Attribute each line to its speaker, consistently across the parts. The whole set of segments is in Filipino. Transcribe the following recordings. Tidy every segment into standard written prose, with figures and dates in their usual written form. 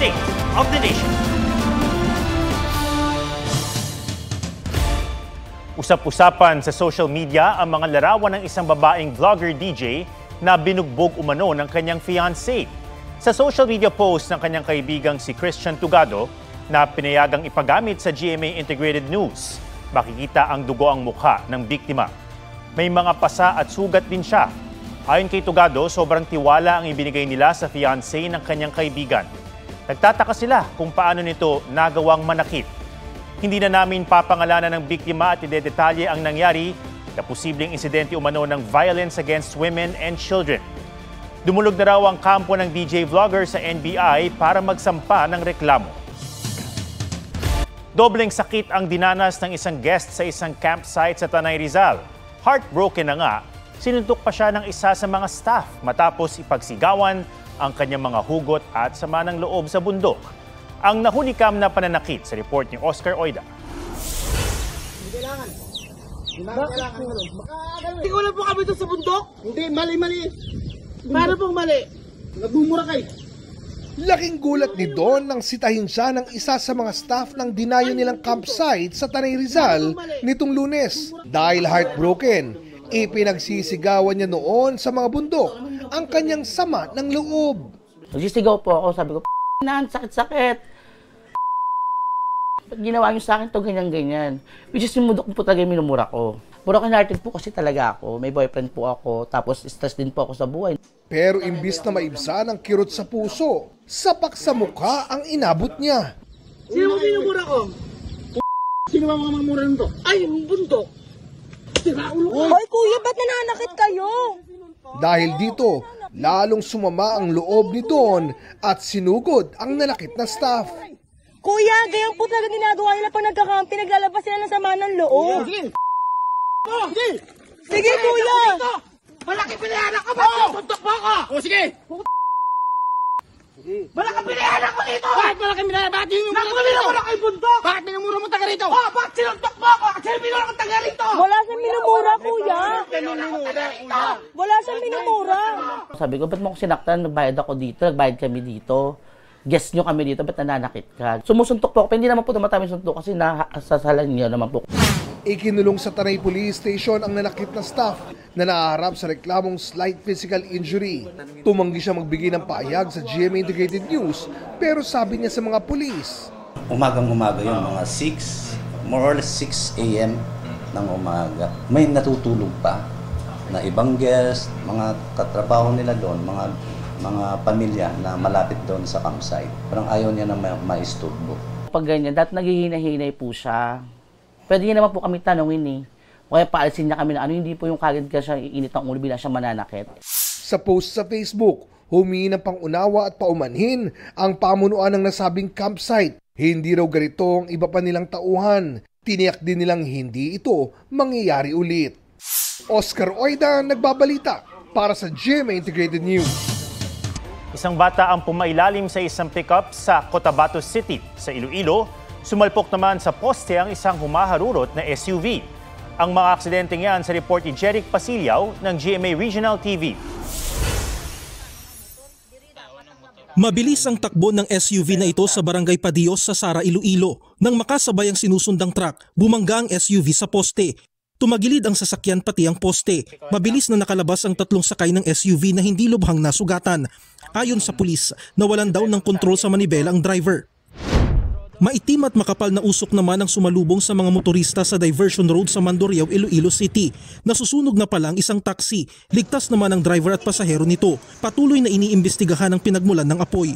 Speaker 1: State of the Nation. Usap-usapan sa social media ang mga larawan ng isang babaeng vlogger DJ na binugbog umano ng kanyang fiancé. Sa social media post ng kanyang kaibigang si Christian Tugado na pinayagang ipagamit sa GMA Integrated News, makikita ang dugo ang mukha ng biktima. May mga pasa at sugat din siya. Ayon kay Tugado, sobrang tiwala ang ibinigay nila sa fiancé ng kanyang kaibigan. Nagtataka sila kung paano nito nagawang manakit. Hindi na namin papangalanan ng biktima at idedetalye ang nangyari na posibleng insidente umano ng violence against women and children. Dumulog na raw ang kampo ng DJ vlogger sa NBI para magsampa ng reklamo. Dobleng sakit ang dinanas ng isang guest sa isang campsite sa Tanay Rizal. Heartbroken na nga, sinuntok pa siya ng isa sa mga staff matapos ipagsigawan ang kanyang mga hugot at sama ng loob sa bundok. Ang nahunikam na pananakit sa report ni Oscar Oida.
Speaker 2: Hindi ko lang po kami doon sa bundok? Hindi, mali. Paano pong mali? Nagmumura kayo.
Speaker 3: Laking gulat ni Don nang sitahin siya ng isa sa mga staff ng dinayo nilang campsite sa Tanay Rizal nitong Lunes. Dahil heartbroken, ipinagsisigawan niya noon sa mga bundok ang kanyang sama ng loob.
Speaker 4: Nagsisigaw po ako, sabi ko, sakit-sakit. Ba't ginawa niyo sa akin to ganyan-ganyan? Which is yung mundok po talaga yung minumura ko. Broken hearted po kasi talaga ako. May boyfriend po ako, tapos stress din po ako sa buhay.
Speaker 3: Pero imbis na maibsan ang kirot sa puso, sapak sa mukha ang inabot niya.
Speaker 2: Sino mo minumura ko? Sino ba mga mamura nito? Ay, yung bundok.
Speaker 5: Hoy kuya, ba't nananakit kayo?
Speaker 3: Dahil dito, lalong sumama ang loob ni Don at sinugod ang nanakit na staff.
Speaker 5: Kuya, ganyan po talaga ginagawa nila pag nagkakampi, naglalabas sila ng sama ng loob. Sige kuya!
Speaker 2: Malaki pinayaran ka ba? Bundok mo ako! O sige! Malaki pinayaran ko dito! Bakit malaki pinayaran? Bakit minumura mo dito? Malaki bundok! Bakit minumura mo taga rito? Oh, bakit sinuntok mo ako? Kasi minumura ko taga rito!
Speaker 5: Wala siyang minumura kuya! Wala siyang minumura!
Speaker 4: Sabi ko, ba't mo ako sinaktan? Nagbayad ako dito, nagbayad kami dito. Guest nyo kami dito, ba't nananakit ka? Sumusuntok po ako, hindi naman po tumatami suntok kasi nasasalan niyo naman po.
Speaker 3: Ikinulong sa Tanay Police Station ang nanakit na staff na naaharap sa reklamong slight physical injury. Tumanggi siya magbigay ng pahayag sa GMA Integrated News pero sabi niya sa mga pulis,
Speaker 6: umagang-umaga yun, mga 6, more or less 6 a.m. ng umaga. May natutulog pa na ibang guest, mga katrabaho nila doon, mga pamilya na malapit doon sa campsite. Parang ayaw niya na maisturbo.
Speaker 4: Pag ganyan, dahil naghihinay-hinay po siya. Pwede niya naman po kami tanongin eh. Kaya paalisin niya kami na ano, hindi po yung kagad ka siya iinit ang ulo bila siya mananakit.
Speaker 3: Sa post sa Facebook, humingi ng pangunawa at paumanhin ang pamunuan ng nasabing campsite. Hindi raw ganito ang iba pa nilang tauhan. Tiniyak din nilang hindi ito mangyayari ulit. Oscar Oida, nagbabalita para sa GMA Integrated News.
Speaker 1: Isang bata ang pumailalim sa isang pickup sa Cotabato City sa Iloilo. Sumalpok naman sa poste ang isang humaharurot na SUV. Ang mga aksidenteng yan sa report ni Jeric Pasilyaw ng GMA Regional TV.
Speaker 7: Mabilis ang takbo ng SUV na ito sa Barangay Padios sa Sara, Iloilo. Nang makasabay ang sinusundang truck, bumangga ang SUV sa poste. Tumagilid ang sasakyan pati ang poste. Mabilis na nakalabas ang tatlong sakay ng SUV na hindi lubhang nasugatan. Ayon sa pulis, nawalan daw ng kontrol sa manibela ang driver. Maitim at makapal na usok naman ang sumalubong sa mga motorista sa diversion road sa Mandurriao, Iloilo City. Nasusunog na pala ang isang taxi. Ligtas naman ang driver at pasahero nito. Patuloy na iniimbestigahan ang pinagmulan ng apoy.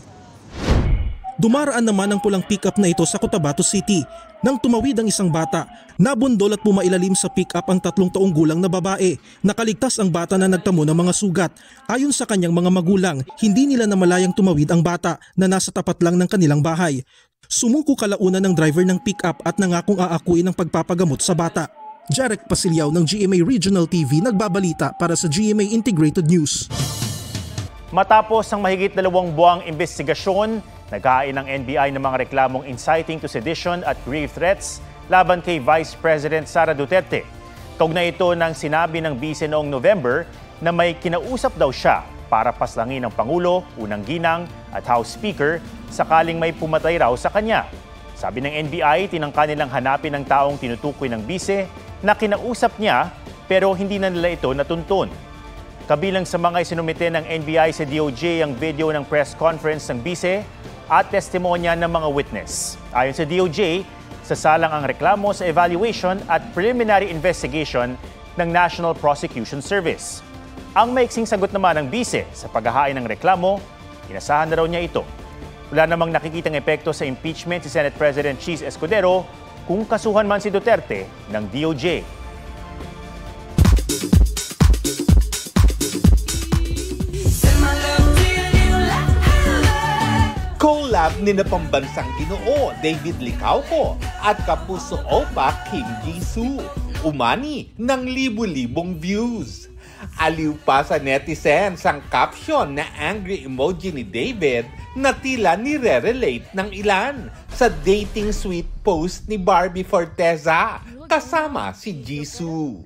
Speaker 7: Dumaraan naman ang pulang pick-up na ito sa Cotabato City. Nang tumawid ang isang bata, nabundol at pumailalim sa pick-up ang 3 taong gulang na babae. Nakaligtas ang bata na nagtamo ng mga sugat. Ayon sa kanyang mga magulang, hindi nila namalayang tumawid ang bata na nasa tapat lang ng kanilang bahay. Sumuko kalaunan ng driver ng pick-up at nangakong aakuin ang pagpapagamot sa bata. Jeric Pasilyaw ng GMA Regional TV nagbabalita para sa GMA Integrated News.
Speaker 1: Matapos ang mahigit 2 buwang investigasyon, naghain ng NBI ng mga reklamong inciting to sedition at grave threats laban kay Vice President Sara Duterte. Kaugnay ito ng sinabi ng bise noong November na may kinausap daw siya para paslangin ng Pangulo, unang ginang at House Speaker sakaling may pumatay raw sa kanya. Sabi ng NBI, tinangka nilang hanapin ang taong tinutukoy ng bise na kinausap niya pero hindi na nila ito natuntun. Kabilang sa mga isinumite ng NBI sa DOJ ang video ng press conference ng bise at testimonya ng mga witness. Ayon sa DOJ, sasalang ang reklamo sa evaluation at preliminary investigation ng National Prosecution Service. Ang maiksing sagot naman ng bise sa paghahain ng reklamo, inasahan na raw niya ito. Wala namang nakikitang epekto sa impeachment si Senate President Cheese Escudero kung kasuhan man si Duterte ng DOJ.
Speaker 8: Collab ni na pambansang Ginoo David Licauco at Kapuso Opa Kim Jisoo. Umani ng libu-libong views. Aliw pa sa netizens ang caption na angry emoji ni David na tila nire-relate ng ilan sa dating sweet post ni Barbie Forteza kasama si Jisoo.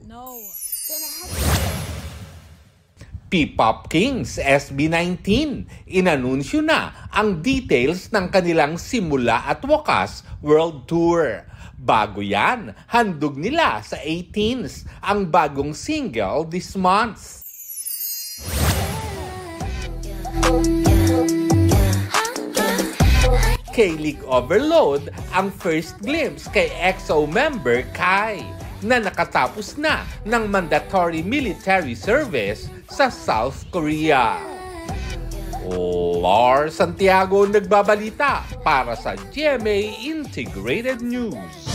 Speaker 8: P-Pop Kings SB19 inanunsyo na ang details ng kanilang simula at wakas world tour. Bago yan, handog nila sa 18s ang bagong single this month. K-League Overload ang first glimpse kay EXO member Kai na nakatapos na ng mandatory military service sa South Korea. Lars Santiago nagbabalita para sa GMA Integrated News.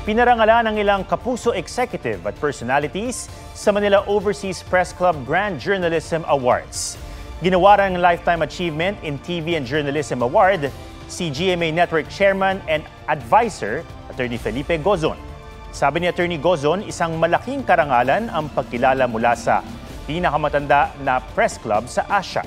Speaker 1: Pinarangalan ng ilang Kapuso executive at personalities sa Manila Overseas Press Club Grand Journalism Awards. Ginawaran ng Lifetime Achievement in TV and Journalism Award si GMA Network Chairman and Advisor, Attorney Felipe Gozon. Sabi ni Attorney Gozon, isang malaking karangalan ang pagkilala mula sa pinakamatanda na press club sa Asia.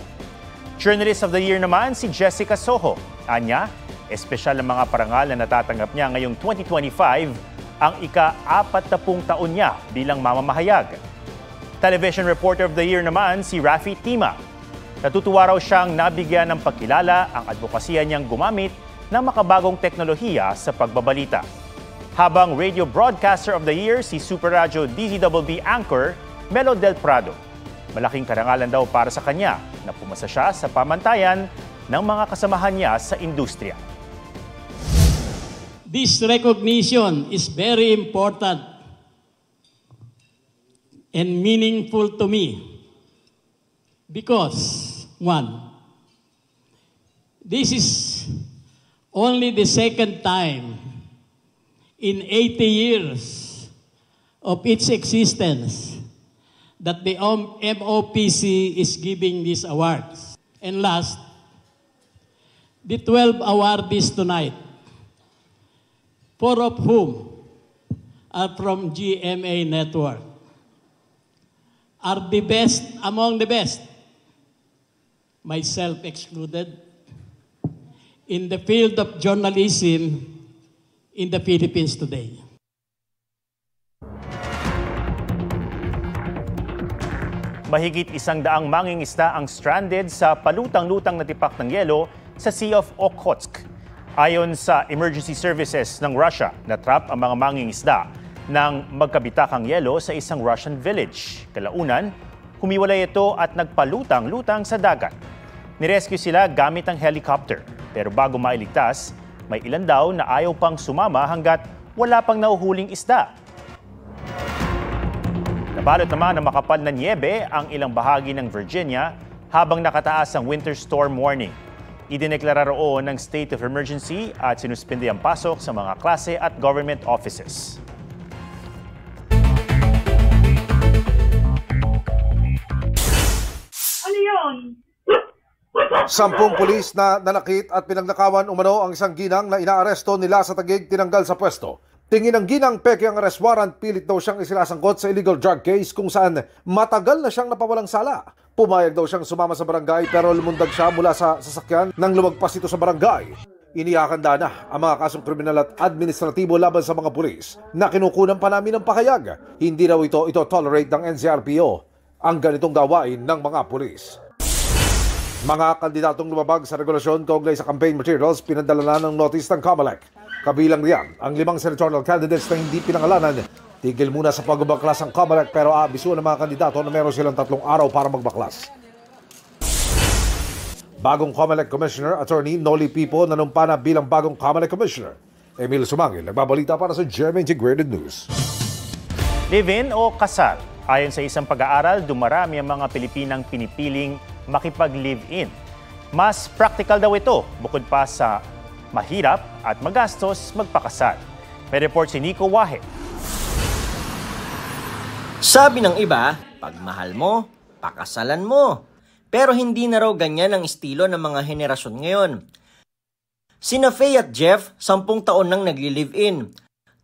Speaker 1: Journalist of the Year naman si Jessica Soho. Anya, espesyal ang mga parangal na natatanggap niya ngayong 2025, ang ika-40 taon niya bilang mamamahayag. Television Reporter of the Year naman si Rafi Tima. Natutuwa raw siyang nabigyan ng pagkilala ang advokasya niyang gumamit ng makabagong teknolohiya sa pagbabalita. Habang Radio Broadcaster of the Year si Super Radio DZBB Anchor Melo Del Prado. Malaking karangalan daw para sa kanya na pumasa siya sa pamantayan ng mga kasamahan niya sa industriya.
Speaker 9: This recognition is very important and meaningful to me because, one, this is only the second time in 80 years of its existence that the MOPC is giving these awards. And last, the 12 awardees tonight, 4 of whom are from GMA Network, are the best among the best, myself excluded, in the field of journalism in the Philippines today.
Speaker 1: Mahigit 100 mangingisda ang stranded sa palutang-lutang na tipak ng yelo sa Sea of Okhotsk. Ayon sa emergency services ng Russia, natrap ang mga mangingisda ng magkabitakang yelo sa isang Russian village. Kalaunan, humiwalay ito at nagpalutang-lutang sa dagat. Nirescue sila gamit ang helicopter, pero bago mailigtas, may ilan daw na ayaw pang sumama hanggat wala pang nahuhuling isda. Nabalot naman ng makapal na niebe ang ilang bahagi ng Virginia habang nakataas ang winter storm warning. Idineklara roon ng state of emergency at sinuspindi ang pasok sa mga klase at government offices.
Speaker 5: Ano yun?
Speaker 3: 10 pulis na nanakit at pinagnakawan umano ang isang ginang na inaaresto nila sa Taguig tinanggal sa pwesto. Tingin ng ginang peke ang arrest warrant, pilit daw siyang isinasangkot sa illegal drug case kung saan matagal na siyang napawalang sala. Pumayag daw siyang sumama sa barangay pero lumundag siya mula sa sasakyan nang lumagpas ito sa barangay. Inihahanda na ang mga kasong kriminal at administratibo laban sa mga pulis na kinukunan pa namin ng pakayag. Hindi daw ito tolerate ng NCRPO ang ganitong gawain ng mga pulis.
Speaker 10: Mga kandidatong lumabag sa regulasyon kaugnay sa campaign materials pinadala na ng notice ng COMELEC. Kabilang riyan ang 5 senatorial candidates na hindi pinangalanan. Tigil muna sa pagbabaklas ang COMELEC pero aabisuhan ng mga kandidato na meron silang 3 araw para magbaklas. Bagong COMELEC Commissioner, Attorney Noli Pipo, nanumpa na bilang bagong COMELEC Commissioner. Emil Sumangil, nagbabalita para sa GMA Integrated News.
Speaker 1: Live-in o kasal? Ayon sa isang pag-aaral, dumarami ang mga Pilipinang pinipiling makipag-live-in. Mas practical daw ito, bukod pa sa mahirap at magastos magpakasal. May report si Nico Wahe.
Speaker 11: Sabi ng iba, pag mahal mo, pakasalan mo. Pero hindi na raw ganyan ang estilo ng mga henerasyon ngayon. Sina Faye at Jeff, 10 taon nang nagli-live-in.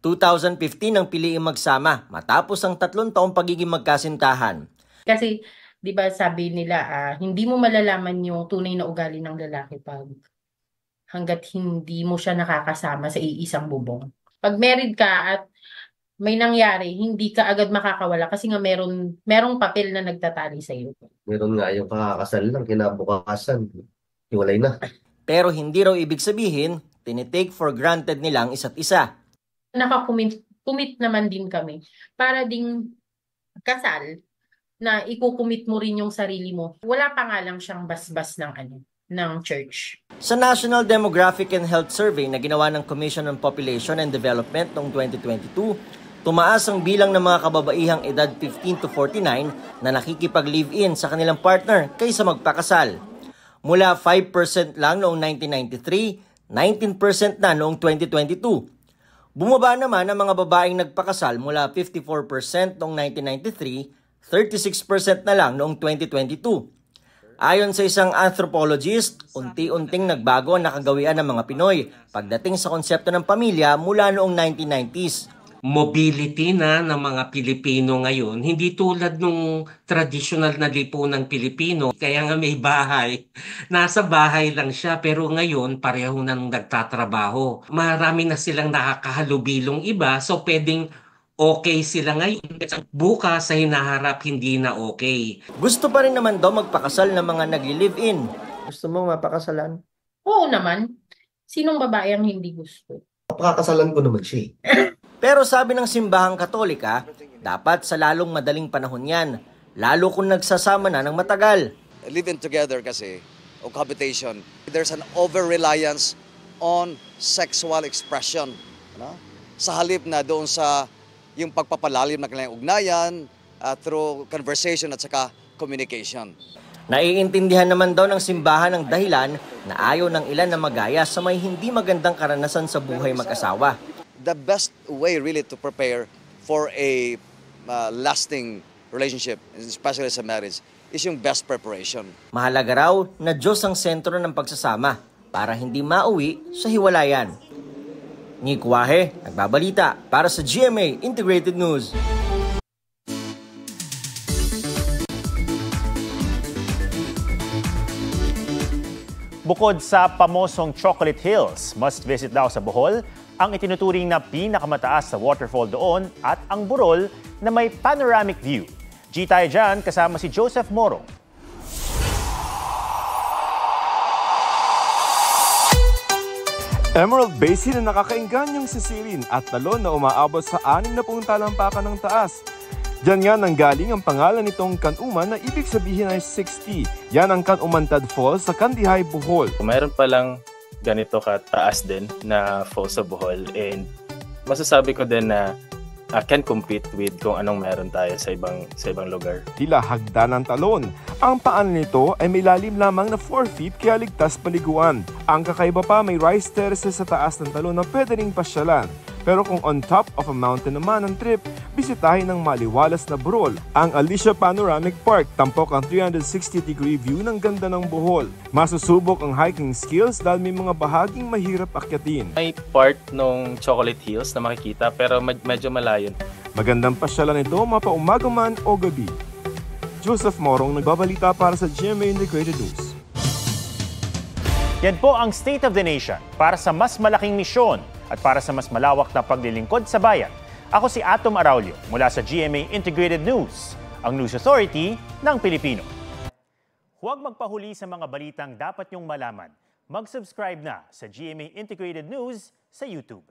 Speaker 11: 2015 ang piliing magsama matapos ang 3 taong pagiging magkasintahan.
Speaker 12: Kasi 'di ba sabi nila hindi mo malalaman yung tunay na ugali ng lalaki pag hangga't hindi mo siya nakakasama sa iisang bubong. Pag married ka at may nangyari, hindi ka agad makakawala kasi nga merong papel na nagtatali sa iyo.
Speaker 13: Meron nga yung kakakasal lang, kinabukasan, hiwalay na.
Speaker 11: Pero hindi raw ibig sabihin, tinitake for granted nila ang isa't isa.
Speaker 12: Nakakumit naman din kami para ding kasal na ikukumit mo rin yung sarili mo. Wala pa nga lang siyang basbas ng church.
Speaker 11: Sa National Demographic and Health Survey na ginawa ng Commission on Population and Development noong 2022, tumaas ang bilang ng mga kababaihang edad 15 to 49 na nakikipag-live-in sa kanilang partner kaysa magpakasal. Mula 5% lang noong 1993, 19% na noong 2022. Bumaba naman ang mga babaeng nagpakasal mula 54% noong 1993, 36% na lang noong 2022. Ayon sa isang anthropologist, unti-unting nagbago ang nakagawian ng mga Pinoy pagdating sa konsepto ng pamilya mula noong 1990s.
Speaker 14: Mobility na ng mga Pilipino ngayon, hindi tulad nung traditional na lipunang Pilipino. Kaya nga may bahay, nasa bahay lang siya pero ngayon pareho nang nagtatrabaho. Marami na silang nakakahalubilong iba so pwedeng okay sila ngayon. Bukas sa hinaharap hindi na okay.
Speaker 11: Gusto pa rin naman daw magpakasal ng mga nagli-live-in. Gusto mo mapakasalan?
Speaker 12: Oo naman. Sinong babae ang hindi gusto?
Speaker 13: Pakakasalan ko naman siya.
Speaker 11: Pero sabi ng simbahang Katolika, dapat sa lalong madaling panahon yan, lalo kung nagsasama na ng matagal.
Speaker 15: Living together kasi, o cohabitation, there's an over-reliance on sexual expression. No? Sa halip na doon sa yung pagpapalalim ng kanilang ugnayan through conversation at saka communication.
Speaker 11: Naiintindihan naman daw ng simbahan ang dahilan na ayaw ng ilan na magaya sa may hindi magandang karanasan sa buhay mag-asawa.
Speaker 15: The best way really to prepare for a lasting relationship, especially sa marriage, is yung best preparation.
Speaker 11: Mahalaga raw na Diyos ang sentro ng pagsasama para hindi mauwi sa hiwalayan. Nick Wahe, nagbabalita para sa GMA Integrated News.
Speaker 1: Bukod sa pamosong Chocolate Hills, must visit daw sa Bohol ang itinuturing na pinakamataas sa waterfall doon at ang burol na may panoramic view. G tayo dyan kasama si Joseph Morong.
Speaker 16: Emerald Basin na nakakaingganyang sisilin at talon na umaabot sa 60 talampakan ng taas. Diyan nga nanggaling ang pangalan nitong Kanuman na ibig sabihin ay 60. Yan ang Kanumantad Falls sa Kandihay, Bohol.
Speaker 17: Mayroon palang ganito kataas din na falls sa Bohol and masasabi ko din na can compete with kung anong meron tayo sa ibang lugar.
Speaker 16: Tila hagdan ng talon. Ang paan nito ay may lalim lamang na 4 feet kaya ligtas paliguan. Ang kakaiba pa may rice terraces sa taas ng talon na pwede ring pasyalan. Pero kung on top of a mountain naman ang trip, bisitahin ng maliwalas na burol, ang Alicia Panoramic Park, tampok ang 360-degree view ng ganda ng Bohol. Masusubok ang hiking skills dahil may mga bahaging mahirap akyatin.
Speaker 17: May part ng Chocolate Hills na makikita pero medyo malayo.
Speaker 16: Magandang pasyalan ito mapaumaga man o gabi. Joseph Morong, nagbabalita para sa GMA Integrated News.
Speaker 1: Yan po ang State of the Nation para sa mas malaking misyon at para sa mas malawak na paglilingkod sa bayan. Ako si Atom Araulio mula sa GMA Integrated News, ang News Authority ng Pilipino. Huwag magpahuli sa mga balitang dapat niyong malaman. Mag-subscribe na sa GMA Integrated News sa YouTube.